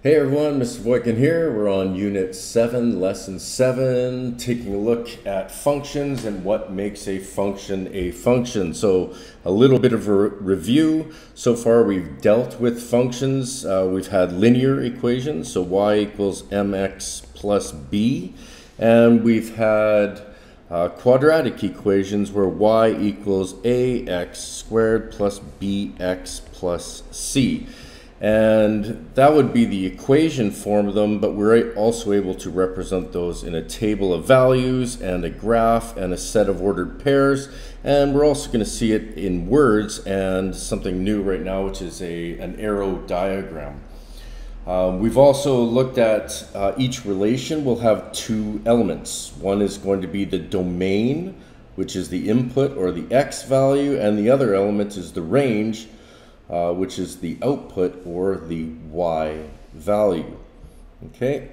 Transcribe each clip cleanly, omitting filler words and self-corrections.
Hey everyone, Mr. Voikin here. We're on Unit 7, Lesson 7, taking a look at functions and what makes a function a function. So a little bit of a review. So far we've dealt with functions. We've had linear equations, so y equals mx plus b. And we've had quadratic equations where y equals ax squared plus bx plus c. And that would be the equation form of them, but we're also able to represent those in a table of values and a graph and a set of ordered pairs. And we're also going to see it in words and something new right now, which is an arrow diagram. We've also looked at each relation will have two elements. One is going to be the domain, which is the input or the x value, and the other element is the range, which is the output or the y value. Okay,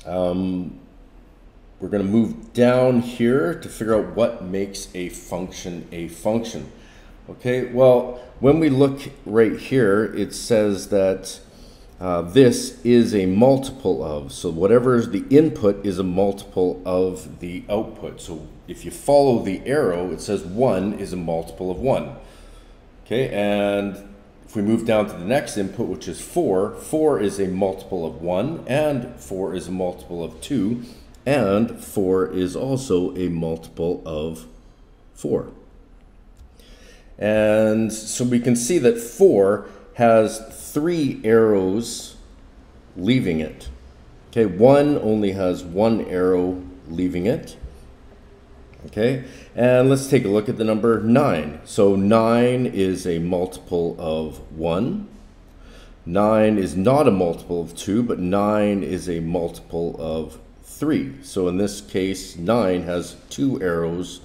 we're going to move down here to figure out what makes a function a function. Okay, well, when we look right here, it says that this is a multiple of, so whatever is the input is a multiple of the output. So if you follow the arrow, it says 1 is a multiple of 1. Okay, and if we move down to the next input, which is 4, 4 is a multiple of 1, and 4 is a multiple of 2, and 4 is also a multiple of 4. And so we can see that 4 has 3 arrows leaving it. Okay, 1 only has 1 arrow leaving it. Okay, and let's take a look at the number 9. So 9 is a multiple of 1. 9 is not a multiple of 2, but 9 is a multiple of 3. So in this case, 9 has 2 arrows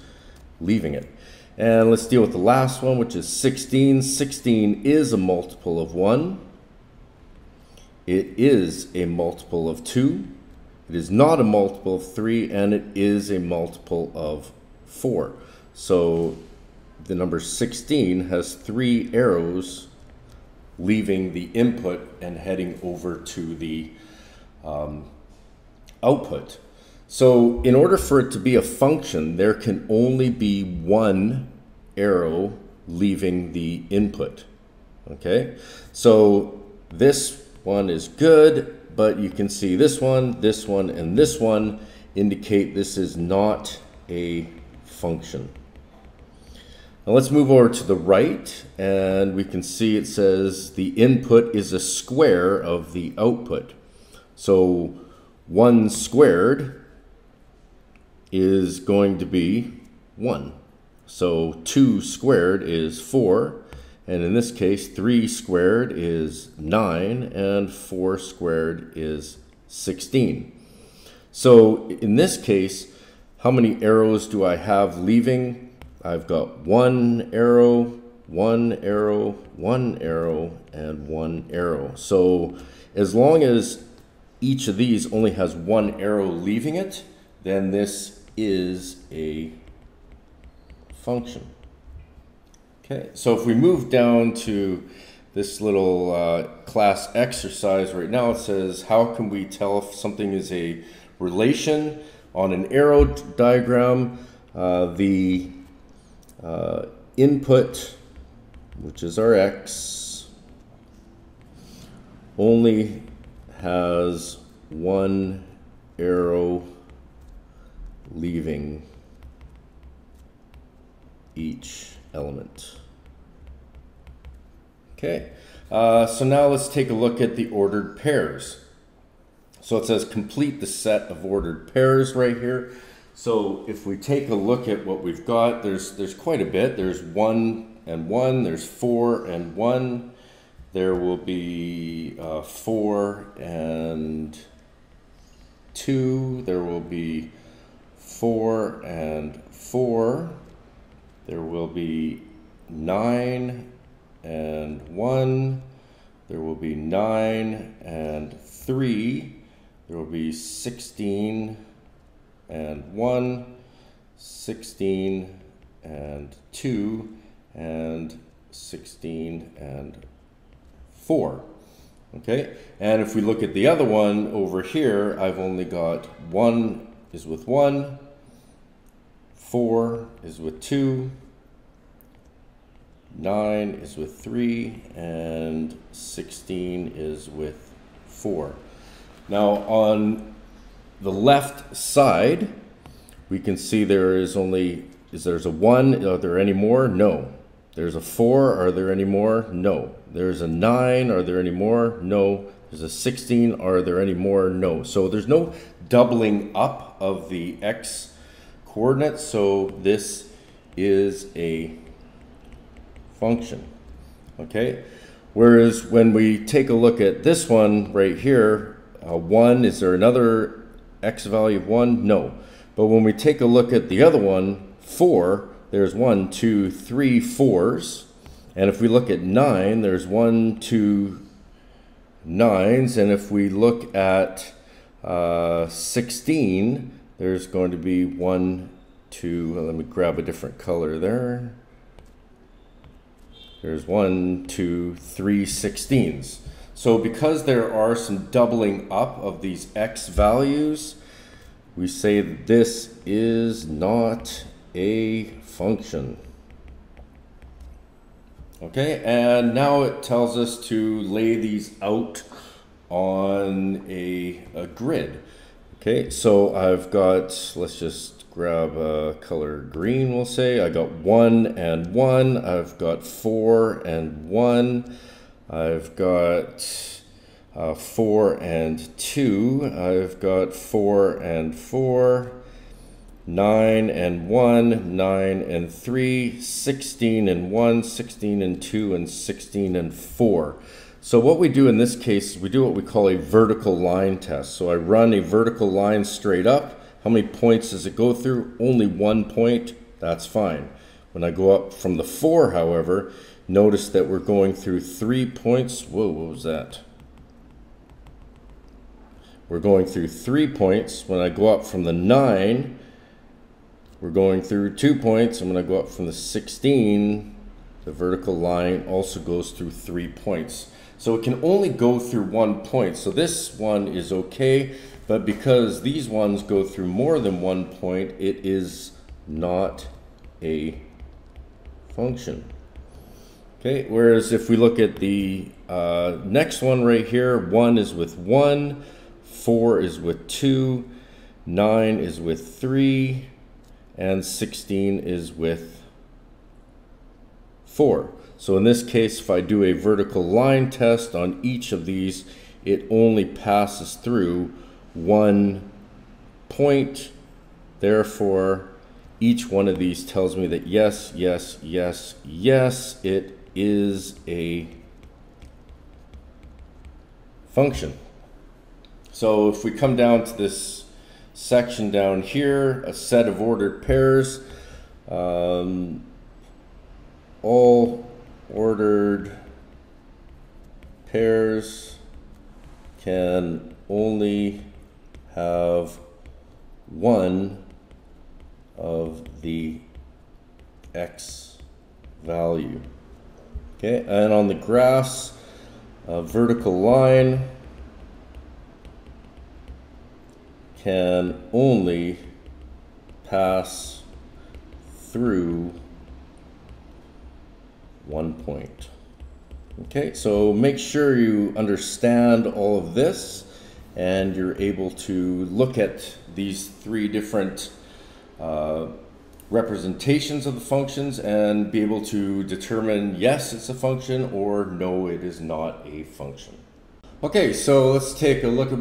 leaving it. And let's deal with the last one, which is 16. 16 is a multiple of 1. It is a multiple of 2. It is not a multiple of 3, and it is a multiple of 4. So the number 16 has 3 arrows leaving the input and heading over to the output. So in order for it to be a function, there can only be 1 arrow leaving the input. Okay, so this one is good, but you can see this one, and this one indicate this is not a function. Now let's move over to the right, and we can see it says the input is a square of the output. So 1 squared is going to be 1. So 2 squared is 4. And in this case, 3 squared is 9, and 4 squared is 16. So in this case, how many arrows do I have leaving? I've got 1 arrow, 1 arrow, 1 arrow, and 1 arrow. So as long as each of these only has 1 arrow leaving it, then this is a function. Okay, so if we move down to this little class exercise right now, it says, how can we tell if something is a relation? On an arrow diagram, the input, which is our x, only has 1 arrow leaving each element. Okay, so now let's take a look at the ordered pairs. So it says complete the set of ordered pairs right here. So if we take a look at what we've got, there's quite a bit. There's 1 and 1, there's 4 and 1, there will be 4 and 2, there will be 4 and 4, there will be 9 and 1, there will be 9 and 3, there will be 16 and 1, 16 and 2, and 16 and 4. Okay, and if we look at the other one over here, I've only got 1 is with 1, 4 is with 2, 9 is with 3, and 16 is with 4. Now on the left side, we can see there's a 1. Are there any more? No. There's a 4. Are there any more? No. There's a 9. Are there any more? No. There's a 16. Are there any more? No. So there's no doubling up of the x coordinates. So this is a function. Okay. Whereas when we take a look at this one right here, 1, is there another x value of 1? No. But when we take a look at the other one, 4, there's 1, 2, 3 4s. And if we look at 9, there's 1, 2 9s. And if we look at 16, there's going to be 1, 2, let me grab a different color there. There's 1, 2, 3 16s. So because there are some doubling up of these x values, we say that this is not a function. Okay, and now it tells us to lay these out on a grid. Okay, so I've got, let's just grab a color green, we'll say. I got 1 and 1. I've got 4 and 1. I've got 4 and 2. I've got 4 and 4. 9 and 1, 9 and 3, 16 and 1, 16 and 2, and 16 and 4. So what we do in this case is we do what we call a vertical line test. So I run a vertical line straight up. How many points does it go through? Only 1 point. That's fine. When I go up from the 4, however, notice that we're going through 3 points. Whoa, what was that? We're going through 3 points. When I go up from the 9, we're going through 2 points. And when I go up from the 16, the vertical line also goes through 3 points. So it can only go through 1 point. So this one is okay, but because these ones go through more than 1 point, it is not a function. Okay, whereas if we look at the next one right here, 1 is with 1, 4 is with 2, 9 is with 3, and 16 is with 4. So in this case, if I do a vertical line test on each of these, it only passes through 1 point. Therefore, each one of these tells me that yes, yes, yes, yes, it is a function. So if we come down to this section down here, a set of ordered pairs, all ordered pairs can only have one of the x value. Okay, and on the graphs, a vertical line can only pass through 1 point. Okay, so make sure you understand all of this and you're able to look at these three different representations of the functions and be able to determine yes, it's a function, or no, it is not a function. Okay, so let's take a look at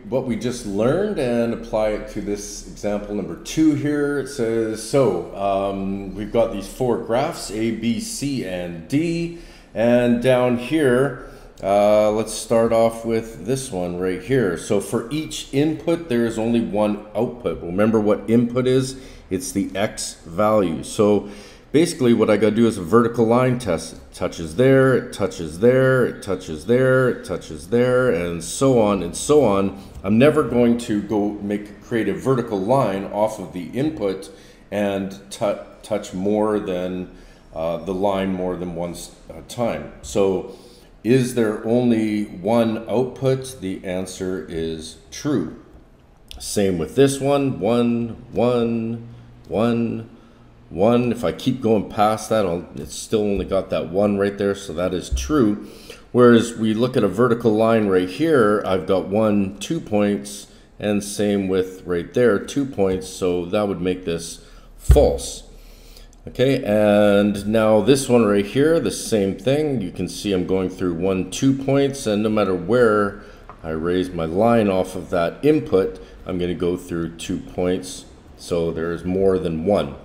what we just learned and apply it to this example number 2 here. It says, we've got these 4 graphs, A, B, C, and D. And down here, let's start off with this one right here. So for each input, there is only one output. Remember what input is? It's the x value. So basically what I got to do is a vertical line test. It touches there, it touches there, it touches there, it touches there, and so on and so on. I'm never going to go create a vertical line off of the input and touch more than the line more than one time. So Is there only one output? The answer is true. Same with this one, 1, 1, 1, 1. If I keep going past that, it's still only got that 1 right there, so that is true. Whereas we look at a vertical line right here, I've got 1, 2 points, and same with right there, 2 points, so that would make this false. Okay, and now this one right here, the same thing. You can see I'm going through 1, 2 points, and no matter where I raise my line off of that input, I'm going to go through 2 points, so there's more than 1.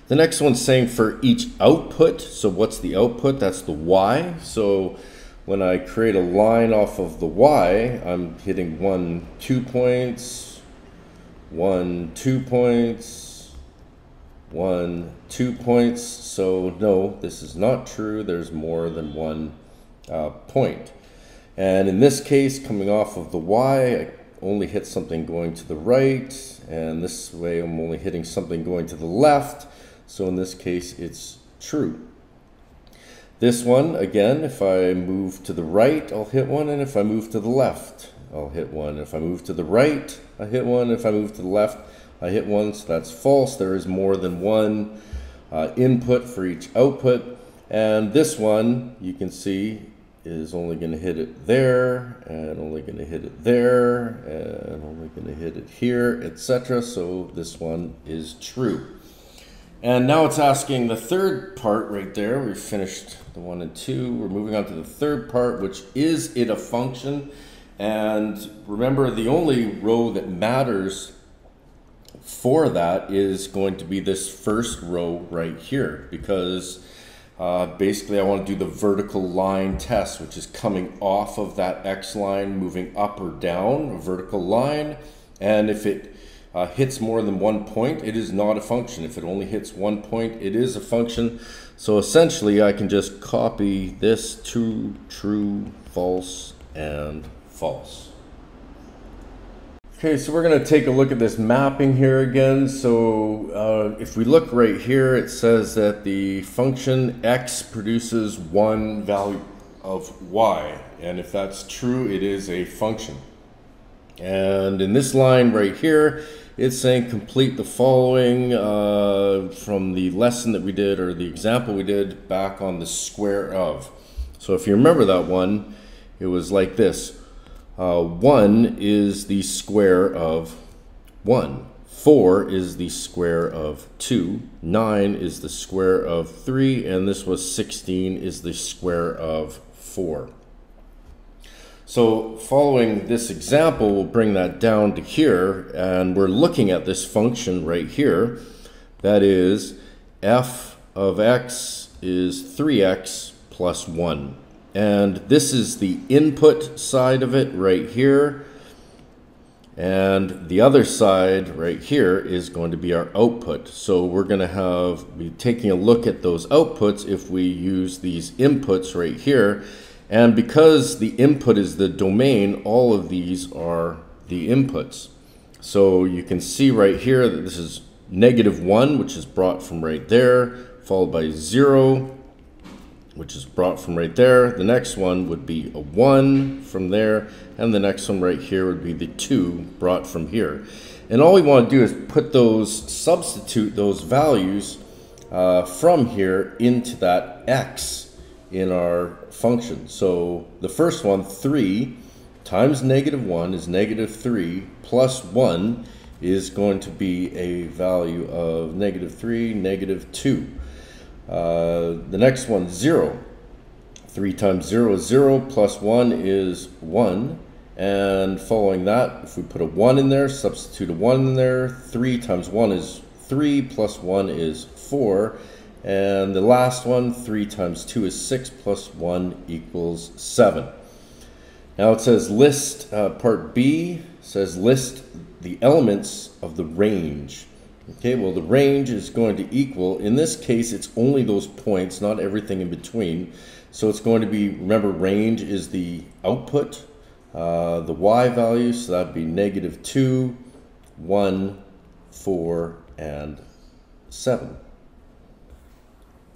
The next one's saying for each output. So what's the output? That's the Y. So when I create a line off of the Y, I'm hitting 1, 2 points, 1, 2 points, 1, 2 points. So no, this is not true. There's more than 1 point. And in this case, coming off of the Y, I only hit something going to the right, and this way I'm only hitting something going to the left. So in this case, it's true. This one, again, if I move to the right, I'll hit 1, and if I move to the left, I'll hit 1. If I move to the right, I hit 1. If I move to the left, I hit 1. So that's false. There is more than 1 input for each output. And this one, you can see, is only going to hit it there, and only going to hit it there, and only going to hit it here, etc. So this one is true. And now it's asking the third part right there. We've finished the 1 and 2. We're moving on to the third part, which is it a function? And remember, the only row that matters for that is going to be this first row right here, because basically I want to do the vertical line test, which is coming off of that X line, moving up or down, a vertical line. And if it hits more than 1 point, it is not a function. If it only hits 1 point, it is a function. So essentially, I can just copy this to true, false, and false. Okay, so we're going to take a look at this mapping here again. So if we look right here, it says that the function x produces 1 value of y. And if that's true, it is a function. And in this line right here, it's saying complete the following from the lesson that we did, or the example we did back on the square of. So if you remember that one, it was like this. 1 is the square of 1. 4 is the square of 2. 9 is the square of 3. And this was 16 is the square of 4. So following this example, we'll bring that down to here, and we're looking at this function right here. That is, f of x is 3x plus 1. And this is the input side of it right here. And the other side right here is going to be our output. So we're going to be taking a look at those outputs if we use these inputs right here. And because the input is the domain, all of these are the inputs. So you can see right here that this is -1, which is brought from right there, followed by 0, which is brought from right there. The next one would be a 1 from there, and the next one right here would be the 2 brought from here. And all we want to do is substitute those values from here into that x in our function. So the first one, 3 times -1 is -3 plus 1 is going to be a value of -3, -2. The next one, 0. 3 times 0 is 0 plus 1 is 1. And following that, if we put a 1 in there, substitute a 1 in there, 3 times 1 is 3 plus 1 is 4. And the last one, 3 times 2 is 6 plus 1 equals 7. Now it says list, part B says list the elements of the range. Okay, well the range is going to equal, in this case it's only those points, not everything in between. So it's going to be, remember range is the output, the y value, so that'd be -2, 1, 4, and 7.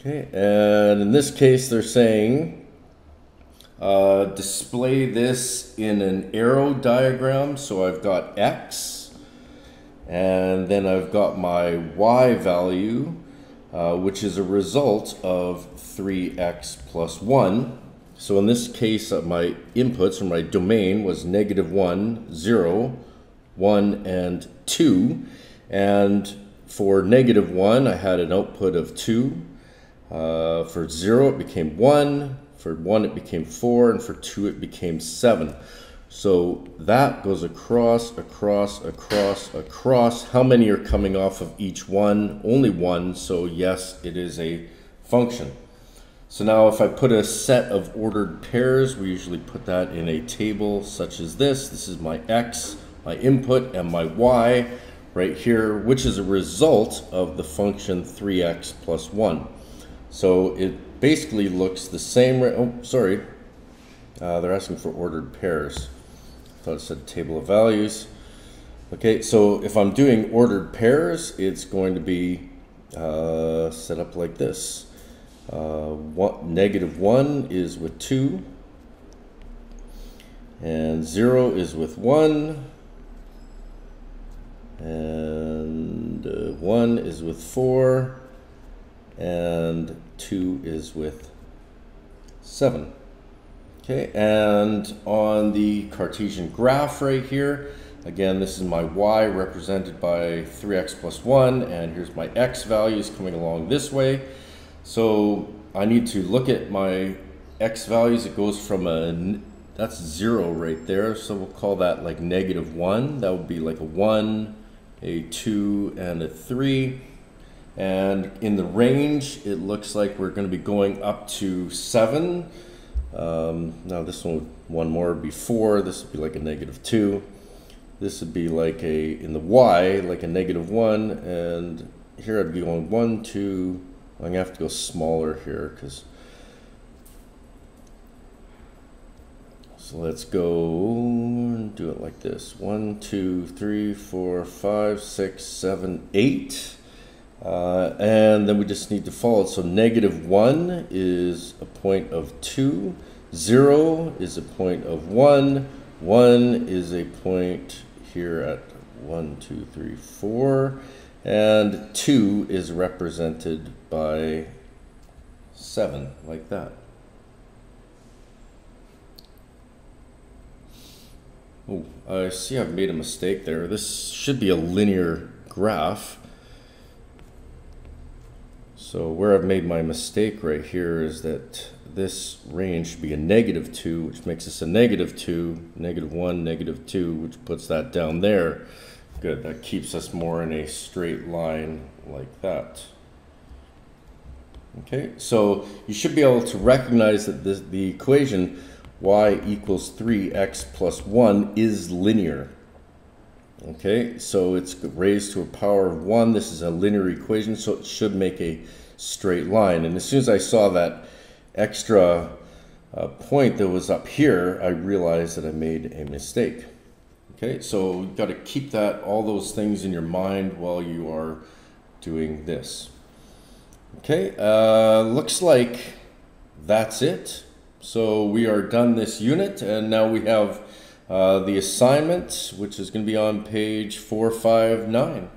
Okay, and in this case they're saying display this in an arrow diagram. So I've got x, and then I've got my y value, which is a result of 3x plus 1. So in this case, my inputs or my domain was -1, 0, 1, and 2. And for -1, I had an output of 2. For 0, it became 1. For 1, it became 4. And for 2, it became 7. So that goes across, across, across, across. How many are coming off of each one? Only one. So yes, it is a function. So now if I put a set of ordered pairs, we usually put that in a table such as this. This is my x, my input, and my y right here, which is a result of the function 3x plus 1. So it basically looks the same. Oh, sorry. They're asking for ordered pairs. I thought it said table of values. Okay, so if I'm doing ordered pairs, it's going to be set up like this. -1 is with 2, and 0 is with 1, and 1 is with 4, and 2 is with 7. Okay, and on the Cartesian graph right here, again, this is my y represented by 3x plus 1, and here's my x values coming along this way. So I need to look at my x values. It goes from that's 0 right there, so we'll call that like -1. That would be like a 1, a 2, and a 3. And in the range, it looks like we're going to be going up to 7. Now this one more before, this would be like a -2. This would be like in the y, like a -1, and here I'd be going 1, 2, I'm going to have to go smaller here, so let's go and do it like this. 1, 2, 3, 4, 5, 6, 7, 8. And then we just need to follow it. So -1 is a point of 2. 0 is a point of 1. 1 is a point here at 1, 2, 3, 4. And 2 is represented by 7, like that. Oh, I see I've made a mistake there. This should be a linear graph. So where I've made my mistake right here is that this range should be a -2, which makes this a -2, -1, -2, which puts that down there. Good, that keeps us more in a straight line like that. Okay, so you should be able to recognize that the equation y equals 3x plus 1 is linear. Okay, so it's raised to a power of 1. This is a linear equation, so it should make a straight line. And as soon as I saw that extra point that was up here, I realized that I made a mistake. Okay, so you've got to keep all those things in your mind while you are doing this. Okay, looks like that's it. So we are done this unit, and now we have the assignment, which is going to be on page 459.